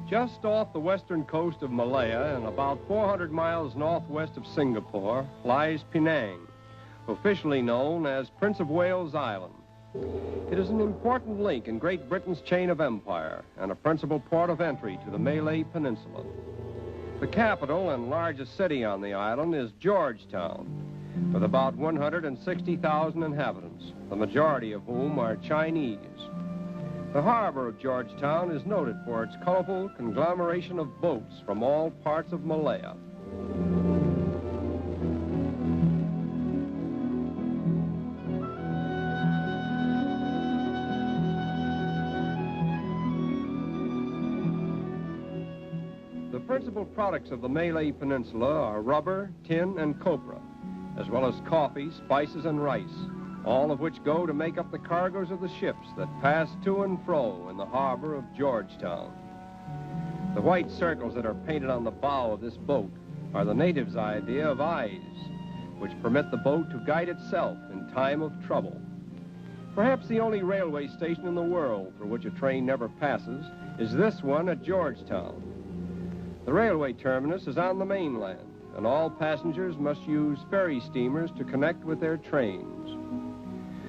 Just off the western coast of Malaya and about 400 miles northwest of Singapore lies Penang, officially known as Prince of Wales Island. It is an important link in Great Britain's chain of empire and a principal port of entry to the Malay Peninsula. The capital and largest city on the island is Georgetown, with about 160,000 inhabitants, the majority of whom are Chinese. The harbor of Georgetown is noted for its colorful conglomeration of boats from all parts of Malaya. The principal products of the Malay Peninsula are rubber, tin, and copra, as well as coffee, spices, and rice, all of which go to make up the cargoes of the ships that pass to and fro in the harbor of Georgetown. The white circles that are painted on the bow of this boat are the natives' idea of eyes, which permit the boat to guide itself in time of trouble. Perhaps the only railway station in the world through which a train never passes is this one at Georgetown. The railway terminus is on the mainland, and all passengers must use ferry steamers to connect with their trains.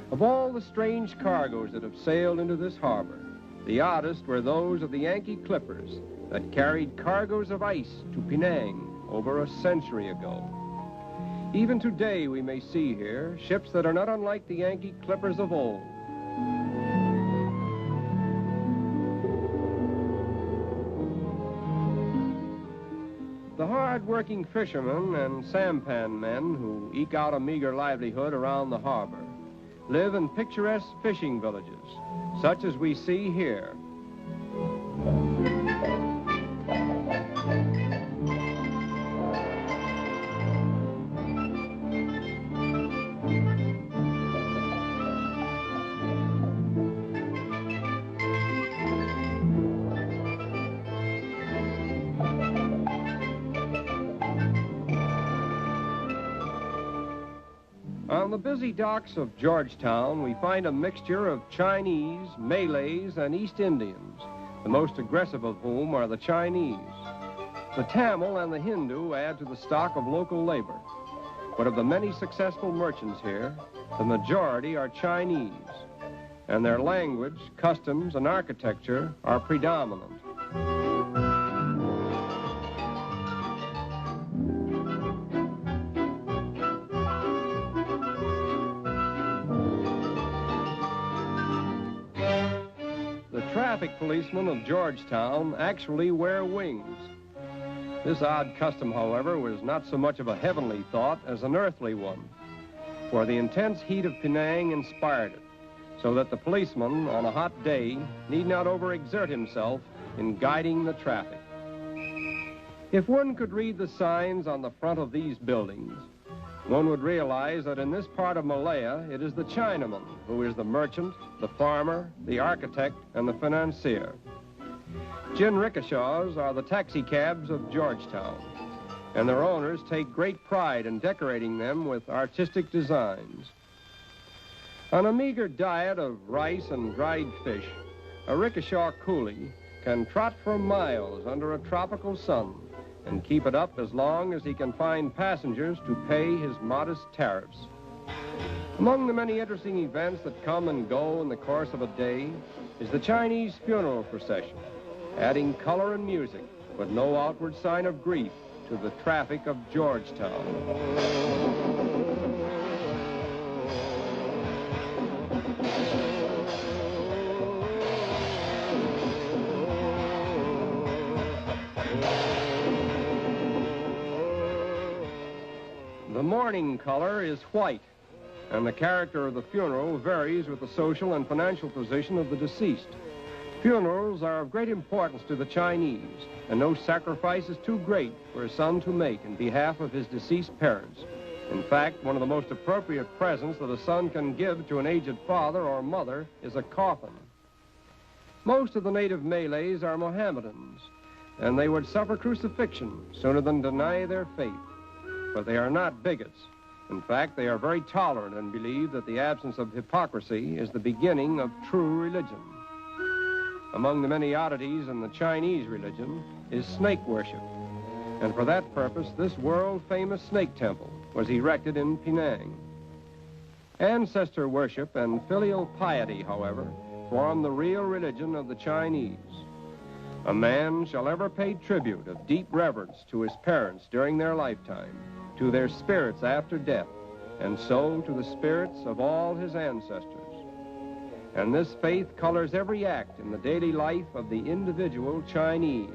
Of all the strange cargoes that have sailed into this harbor, the oddest were those of the Yankee clippers that carried cargoes of ice to Penang over a century ago. Even today we may see here ships that are not unlike the Yankee clippers of old. The hard-working fishermen and sampan men who eke out a meager livelihood around the harbor live in picturesque fishing villages, such as we see here. On the busy docks of Georgetown, we find a mixture of Chinese, Malays, and East Indians, the most aggressive of whom are the Chinese. The Tamil and the Hindu add to the stock of local labor. But of the many successful merchants here, the majority are Chinese, and their language, customs, and architecture are predominant. Traffic policemen of Georgetown actually wear wings. This odd custom, however, was not so much of a heavenly thought as an earthly one, for the intense heat of Penang inspired it, so that the policeman on a hot day need not overexert himself in guiding the traffic. If one could read the signs on the front of these buildings, one would realize that in this part of Malaya, it is the Chinaman who is the merchant, the farmer, the architect, and the financier. Jinrikishas are the taxi cabs of Georgetown, and their owners take great pride in decorating them with artistic designs. On a meager diet of rice and dried fish, a rickshaw coolie can trot for miles under a tropical sun and keep it up as long as he can find passengers to pay his modest tariffs. Among the many interesting events that come and go in the course of a day is the Chinese funeral procession, adding color and music, but no outward sign of grief to the traffic of Georgetown. The mourning color is white, and the character of the funeral varies with the social and financial position of the deceased. Funerals are of great importance to the Chinese, and no sacrifice is too great for a son to make in behalf of his deceased parents. In fact, one of the most appropriate presents that a son can give to an aged father or mother is a coffin. Most of the native Malays are Mohammedans, and they would suffer crucifixion sooner than deny their faith. But they are not bigots. In fact, they are very tolerant and believe that the absence of hypocrisy is the beginning of true religion. among the many oddities in the Chinese religion is snake worship. And for that purpose, this world-famous snake temple was erected in Penang. Ancestor worship and filial piety, however, form the real religion of the Chinese. A man shall ever pay tribute of deep reverence to his parents during their lifetime, to their spirits after death, and so to the spirits of all his ancestors. And this faith colors every act in the daily life of the individual Chinese.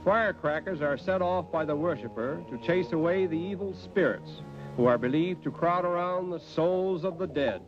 Firecrackers are set off by the worshiper to chase away the evil spirits who are believed to crowd around the souls of the dead.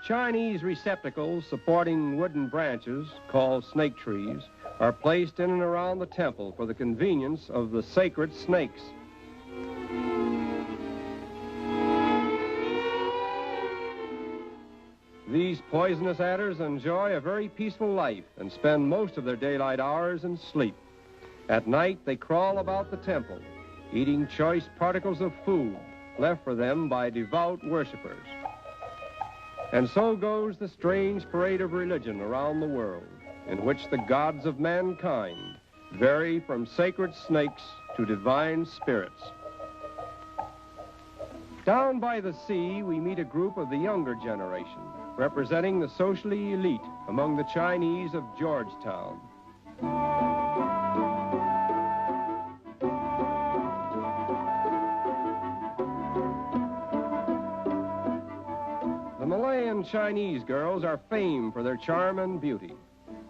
Chinese receptacles supporting wooden branches, called snake trees, are placed in and around the temple for the convenience of the sacred snakes. These poisonous adders enjoy a very peaceful life and spend most of their daylight hours in sleep. At night, they crawl about the temple, eating choice particles of food left for them by devout worshipers. And so goes the strange parade of religion around the world, in which the gods of mankind vary from sacred snakes to divine spirits. Down by the sea, we meet a group of the younger generation, representing the socially elite among the Chinese of Georgetown. The Malayan Chinese girls are famed for their charm and beauty.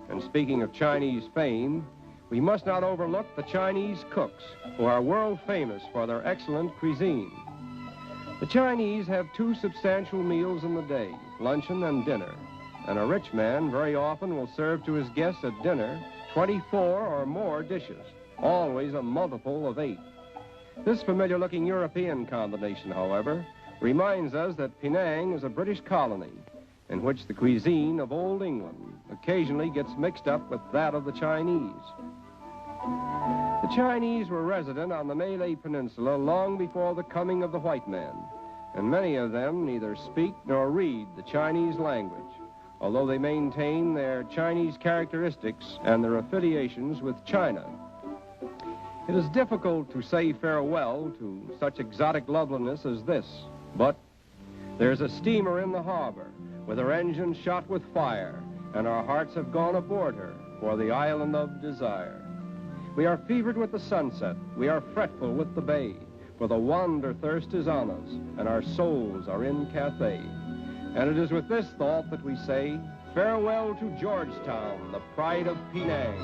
And speaking of Chinese fame, we must not overlook the Chinese cooks, who are world famous for their excellent cuisine. The Chinese have two substantial meals in the day, luncheon and dinner. And a rich man very often will serve to his guests at dinner 24 or more dishes, always a multiple of 8. This familiar-looking European combination, however, reminds us that Penang is a British colony in which the cuisine of Old England occasionally gets mixed up with that of the Chinese. The Chinese were resident on the Malay Peninsula long before the coming of the white man, and many of them neither speak nor read the Chinese language, although they maintain their Chinese characteristics and their affiliations with China. It is difficult to say farewell to such exotic loveliness as this, but there's a steamer in the harbor with her engine shot with fire, and our hearts have gone aboard her for the island of desire. We are fevered with the sunset, we are fretful with the bay, for the wander thirst is on us, and our souls are in Cathay. And it is with this thought that we say, farewell to Georgetown, the pride of Penang.